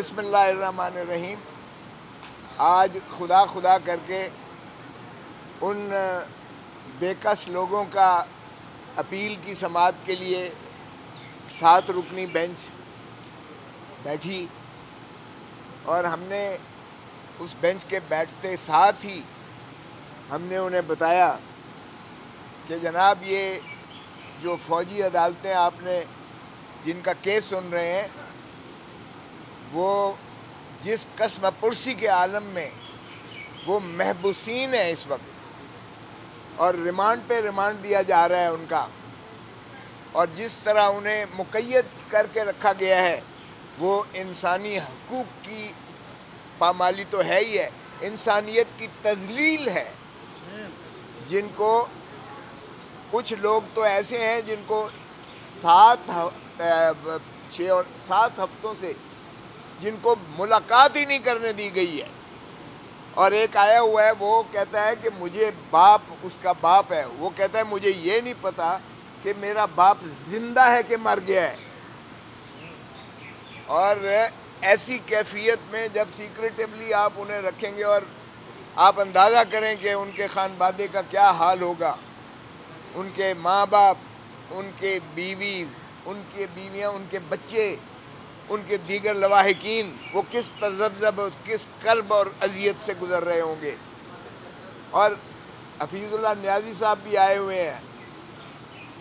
بسم اللہ الرحمن الرحیم. آج خدا خدا کر کے ان بے کس لوگوں کا اپیل کی سماعت کے لیے 7 رکنی بینچ بیٹھی، اور ہم نے اس بینچ کے بیٹھتے ساتھ ہی ہم نے انہیں بتایا کہ جناب یہ جو فوجی عدالتیں آپ نے جن کا کیس سن رہے ہیں وہ جس قسم پرسی کے عالم میں وہ محبوسین ہیں اس وقت، اور ریمانڈ پہ ریمانڈ دیا جا رہا ہے ان کا، اور جس طرح انہیں مقید کر کے رکھا گیا ہے وہ انسانی حقوق کی پامالی تو ہے ہی ہے، انسانیت کی تذلیل ہے. جن کو کچھ لوگ تو ایسے ہیں جن کو 6 اور 7 ہفتوں سے جن کو ملاقات ہی نہیں کرنے دی گئی ہے، اور ایک آیا ہوا ہے وہ کہتا ہے کہ مجھے اس کا باپ ہے، وہ کہتا ہے مجھے یہ نہیں پتا کہ میرا باپ زندہ ہے کہ مر گیا ہے. اور ایسی کیفیت میں جب سیکریٹیولی آپ انہیں رکھیں گے اور آپ اندازہ کریں کہ ان کے خانوادے کا کیا حال ہوگا، ان کے ماں باپ، ان کے بیویز، ان کے بیویاں، ان کے بچے، ان کے دیگر لواحقین، وہ کس تذبذب، کس کرب اور اذیت سے گزر رہے ہوں گے. اور حفیظ اللہ نیازی صاحب بھی آئے ہوئے ہیں،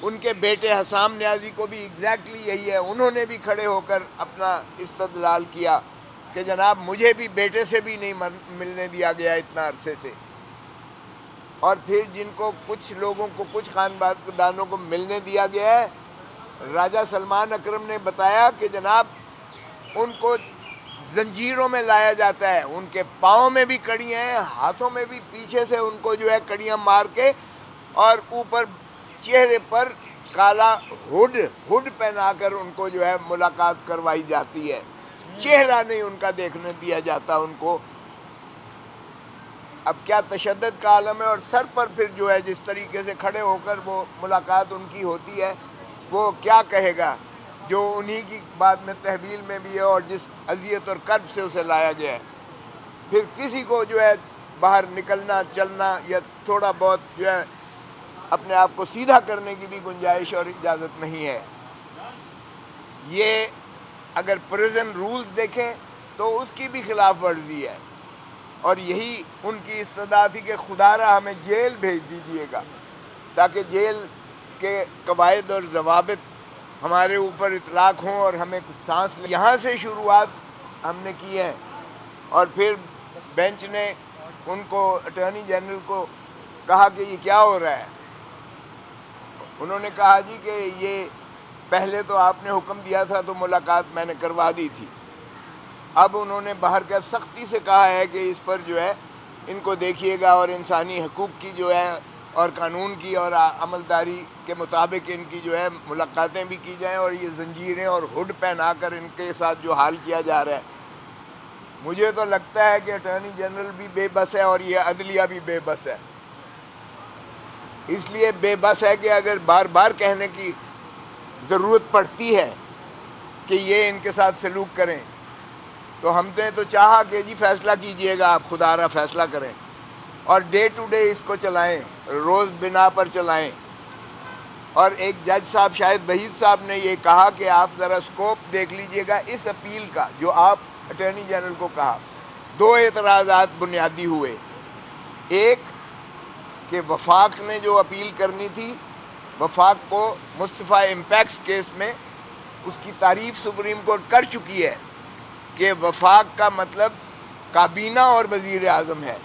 ان کے بیٹے حسام نیازی کو بھی ایگزیکٹلی یہی ہے، انہوں نے بھی کھڑے ہو کر اپنا استدلال کیا کہ جناب مجھے بھی بیٹے سے بھی نہیں ملنے دیا گیا اتنا عرصے سے. اور پھر جن کو کچھ لوگوں کو، کچھ خاندانوں کو ملنے دیا گیا ہے، راجہ سلمان اکرم نے بتایا کہ جناب ان کو زنجیروں میں لایا جاتا ہے، ان کے پاؤں میں بھی کڑیاں ہیں، ہاتھوں میں بھی پیچھے سے ان کو جو ہے کڑیاں مار کے، اور اوپر چہرے پر کالا ہڈ پہنا کر ان کو جو ہے ملاقات کروائی جاتی ہے. چہرہ نہیں ان کا دیکھنے دیا جاتا ان کو. اب کیا تشدد کا عالم ہے، اور سر پر پھر جو ہے جس طریقے سے کھڑے ہو کر وہ ملاقات ان کی ہوتی ہے، وہ کیا کہے گا جو انہی کی بعد میں تحویل میں بھی ہے اور جس اذیت اور کرب سے اسے لایا گیا ہے. پھر کسی کو جو ہے باہر نکلنا، چلنا یا تھوڑا بہت جو ہے اپنے آپ کو سیدھا کرنے کی بھی گنجائش اور اجازت نہیں ہے. یہ اگر پریزن رولز دیکھیں تو اس کی بھی خلاف ورزی ہے، اور یہی ان کی استدعا تھی کہ خدا را ہمیں جیل بھیج دیجئے گا تاکہ جیل کے قواعد اور ضوابط ہمارے اوپر اطلاق ہوں اور ہمیں کچھ سانس لیں. یہاں سے شروعات ہم نے کی ہے، اور پھر بینچ نے ان کو، اٹارنی جنرل کو کہا کہ یہ کیا ہو رہا ہے. انہوں نے کہا جی کہ یہ پہلے تو آپ نے حکم دیا تھا تو ملاقات میں نے کروا دی تھی، اب انہوں نے باہر کا سختی سے کہا ہے کہ اس پر جو ہے ان کو دیکھیے گا، اور انسانی حقوق کی جو ہے اور قانون کی اور عملداری کے مطابق ان کی جو ہے ملاقاتیں بھی کی جائیں، اور یہ زنجیریں اور ہڈ پہنا کر ان کے ساتھ جو حال کیا جا رہا ہے. مجھے تو لگتا ہے کہ اٹارنی جنرل بھی بے بس ہے اور یہ عدلیہ بھی بے بس ہے. اس لیے بے بس ہے کہ اگر بار بار کہنے کی ضرورت پڑتی ہے کہ یہ ان کے ساتھ سلوک کریں، تو ہم نے تو چاہا کہ جی فیصلہ کیجئے گا، آپ خدا را فیصلہ کریں، اور ڈے ٹو ڈے اس کو چلائیں، روز بنا پر چلائیں. اور ایک جج صاحب، شاہد وحید صاحب نے یہ کہا کہ آپ ذرا سکوپ دیکھ لیجئے گا اس اپیل کا جو آپ اٹارنی جنرل کو کہا. 2 اعتراضات بنیادی ہوئے. ایک کہ وفاق نے جو اپیل کرنی تھی، وفاق کو مصطفیٰ امپیکس کیس میں اس کی تعریف سپریم کورٹ کر چکی ہے کہ وفاق کا مطلب کابینہ اور وزیر اعظم ہے.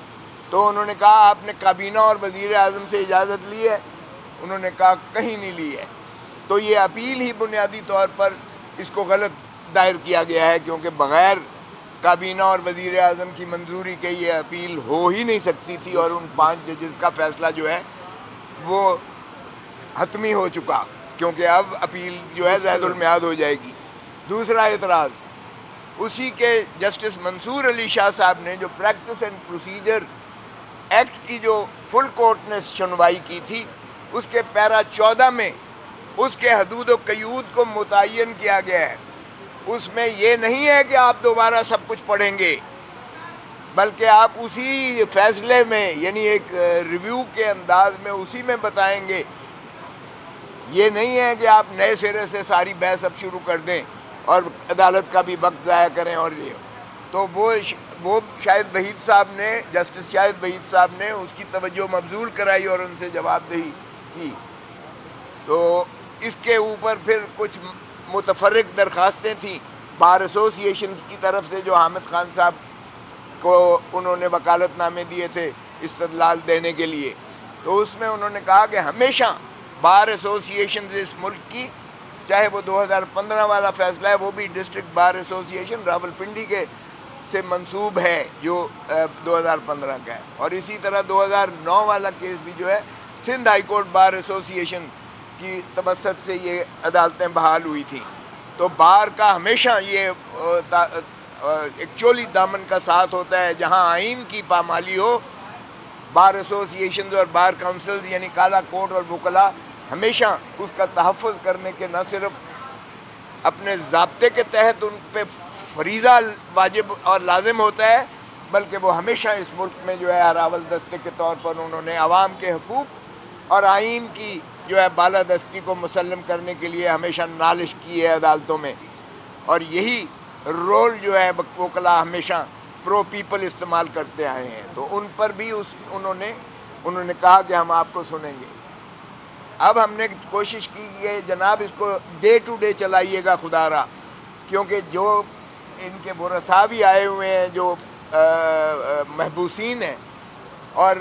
تو انہوں نے کہا آپ نے کابینہ اور وزیر اعظم سے اجازت لی ہے؟ انہوں نے کہا کہیں نہیں لی ہے. تو یہ اپیل ہی بنیادی طور پر اس کو غلط دائر کیا گیا ہے، کیونکہ بغیر کابینہ اور وزیر اعظم کی منظوری کے یہ اپیل ہو ہی نہیں سکتی تھی، اور ان 5 ججز کا فیصلہ جو ہے وہ حتمی ہو چکا، کیونکہ اب اپیل جو ہے زائد المیعاد ہو جائے گی. دوسرا اعتراض اسی کے جسٹس منصور علی شاہ صاحب نے جو پریکٹس اینڈ پروسیجر ایکٹ کی جو فل کورٹ نے سنوائی کی تھی، اس کے پیرا 14 میں اس کے حدود و قیود کو متعین کیا گیا ہے اس میں یہ نہیں ہے کہ آپ دوبارہ سب کچھ پڑھیں گے، بلکہ آپ اسی فیصلے میں یعنی ایک ریویو کے انداز میں اسی میں بتائیں گے. یہ نہیں ہے کہ آپ نئے سرے سے ساری بحث اب شروع کر دیں اور عدالت کا بھی وقت ضائع کریں. اور یہ تو وہ شاہد وحید صاحب نے، جسٹس شاہد وحید صاحب نے اس کی توجہ مبذول کرائی اور ان سے جواب دہی کی. تو اس کے اوپر پھر کچھ متفرق درخواستیں تھیں بار ایسوسیشن کی طرف سے، جو حامد خان صاحب کو انہوں نے وکالت نامے دیے تھے استدلال دینے کے لیے. تو اس میں انہوں نے کہا کہ ہمیشہ بار ایسوسیشن اس ملک کی، چاہے وہ 2015 والا فیصلہ ہے وہ بھی ڈسٹرکٹ بار ایسوسیشن راولپنڈی کے سے منسوب ہے جو 2015 کا ہے، اور اسی طرح 2009 والا کیس بھی جو ہے Sindh high court bar association کی توسط سے یہ عدالتیں بحال ہوئی تھیں. تو بار کا ہمیشہ یہ ایک چولی دامن کا ساتھ ہوتا ہے، جہاں آئین کی پامالی ہو بار ایسوسیشنز اور بار کونسلز یعنی کالا کوٹ اور وکلاء ہمیشہ اس کا تحفظ کرنے کے نہ صرف اپنے ضابطے کے تحت ان پہ فریضہ واجب اور لازم ہوتا ہے، بلکہ وہ ہمیشہ اس ملک میں جو ہے اراول دستے کے طور پر انہوں نے عوام کے حقوق اور آئین کی جو ہے بالادستی کو مسلم کرنے کے لیے ہمیشہ نالش کی ہے عدالتوں میں. اور یہی رول جو ہے وکلاء ہمیشہ پرو پیپل استعمال کرتے آئے ہیں. تو ان پر بھی انہوں نے کہا کہ ہم آپ کو سنیں گے. اب ہم نے کوشش کی کہ جناب اس کو ڈے ٹو ڈے چلائیے گا خدا را، کیونکہ جو ان کے ورثاء بھی آئے ہوئے ہیں جو محبوسین ہیں، اور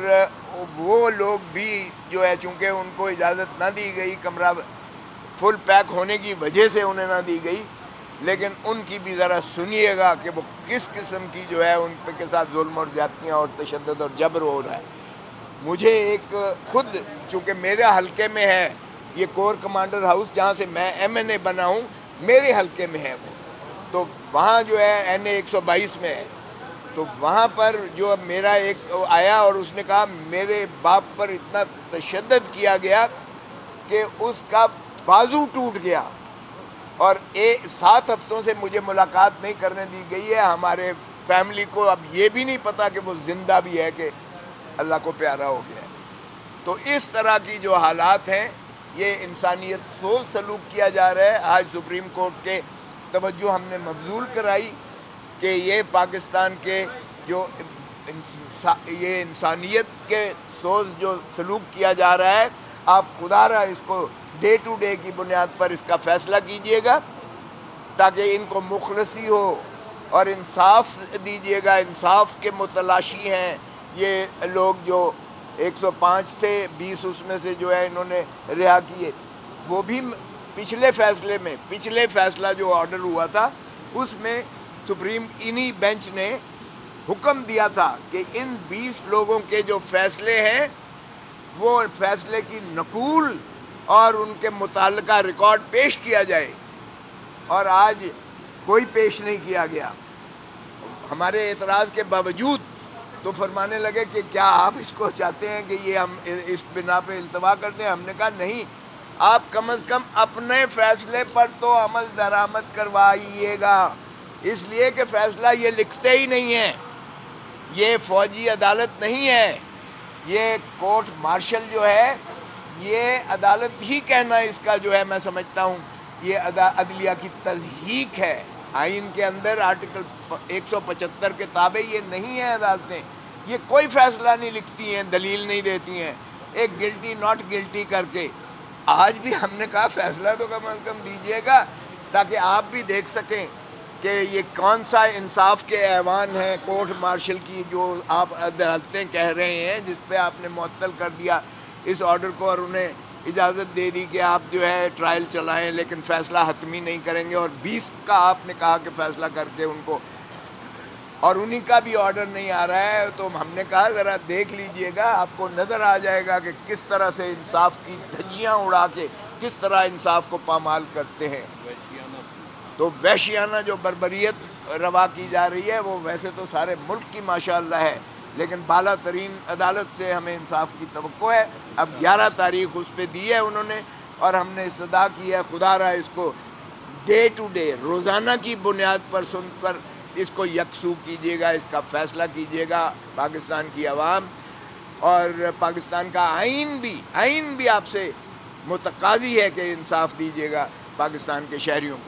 وہ لوگ بھی جو ہے چونکہ ان کو اجازت نہ دی گئی، کمرہ فل پیک ہونے کی وجہ سے انہیں نہ دی گئی، لیکن ان کی بھی ذرا سنیے گا کہ وہ کس قسم کی جو ہے ان پہ کے ساتھ ظلم اور زیادتیاں اور تشدد اور جبر ہو رہا ہے. مجھے ایک خود چونکہ میرے حلقے میں ہے یہ کور کمانڈر ہاؤس، جہاں سے میں MNA بنا ہوں، میرے حلقے میں ہے وہ، تو وہاں جو ہے NA 122 میں ہے. تو وہاں پر جو میرا ایک آیا اور اس نے کہا میرے باپ پر اتنا تشدد کیا گیا کہ اس کا بازو ٹوٹ گیا، اور 7 ہفتوں سے مجھے ملاقات نہیں کرنے دی گئی ہے. ہمارے فیملی کو اب یہ بھی نہیں پتا کہ وہ زندہ بھی ہے کہ اللہ کو پیارا ہو گیا ہے. تو اس طرح کی جو حالات ہیں، یہ انسانیت سوز سلوک کیا جا رہا ہے. آج سپریم کورٹ کے توجہ ہم نے مبذول کرائی کہ یہ پاکستان کے جو یہ انسانیت کے سوز جو سلوک کیا جا رہا ہے، آپ خدا را اس کو ڈے ٹو ڈے کی بنیاد پر اس کا فیصلہ کیجئے گا تاکہ ان کو مخلصی ہو اور انصاف دیجئے گا. انصاف کے متلاشی ہیں یہ لوگ جو 105 تھے، 20 اس میں سے جو ہے انہوں نے رہا کیے. وہ بھی پچھلے فیصلہ جو آرڈر ہوا تھا اس میں سپریم انہی بینچ نے حکم دیا تھا کہ ان 20 لوگوں کے جو فیصلے ہیں وہ فیصلے کی نقول اور ان کے متعلقہ ریکارڈ پیش کیا جائے، اور آج کوئی پیش نہیں کیا گیا. ہمارے اعتراض کے باوجود تو فرمانے لگے کہ کیا آپ اس کو چاہتے ہیں کہ یہ ہم اس بنا پہ التوا کرتے ہیں. ہم نے کہا نہیں، آپ کم از کم اپنے فیصلے پر تو عمل درآمد کروائیے گا، اس لیے کہ فیصلہ یہ لکھتے ہی نہیں ہیں. یہ فوجی عدالت نہیں ہے، یہ کورٹ مارشل جو ہے یہ عدالت ہی کہنا اس کا جو ہے میں سمجھتا ہوں یہ عدلیہ کی تضحیق ہے. آئین کے اندر آرٹیکل 175 کے تابع یہ نہیں ہے عدالتیں. یہ کوئی فیصلہ نہیں لکھتی ہیں، دلیل نہیں دیتی ہیں، ایک گلٹی ناٹ گلٹی کر کے. آج بھی ہم نے کہا فیصلہ تو کم از کم دیجیے گا تاکہ آپ بھی دیکھ سکیں کہ یہ کون سا انصاف کے ایوان ہیں کورٹ مارشل کی جو آپ عدالتیں کہہ رہے ہیں، جس پہ آپ نے معطل کر دیا اس آرڈر کو اور انہیں اجازت دے دی کہ آپ جو ہے ٹرائل چلائیں لیکن فیصلہ حتمی نہیں کریں گے. اور 20 کا آپ نے کہا کہ فیصلہ کر کے ان کو، اور انہی کا بھی آرڈر نہیں آ رہا ہے. تو ہم نے کہا ذرا دیکھ لیجئے گا، آپ کو نظر آ جائے گا کہ کس طرح سے انصاف کی دھجیاں اڑا کے کس طرح انصاف کو پامال کرتے ہیں. تو وحشیانہ جو بربریت روا کی جا رہی ہے وہ ویسے تو سارے ملک کی ماشاءاللہ ہے، لیکن بالا ترین عدالت سے ہمیں انصاف کی توقع ہے. اب 11 تاریخ اس پہ دی ہے انہوں نے، اور ہم نے استدعا کی ہے خدا را اس کو ڈے ٹو ڈے روزانہ کی بنیاد پر سن کر اس کو یکسو کیجیے گا، اس کا فیصلہ کیجیے گا پاکستان کی عوام، اور پاکستان کا آئین بھی آپ سے متقاضی ہے کہ انصاف دیجیے گا پاکستان کے شہریوں کو۔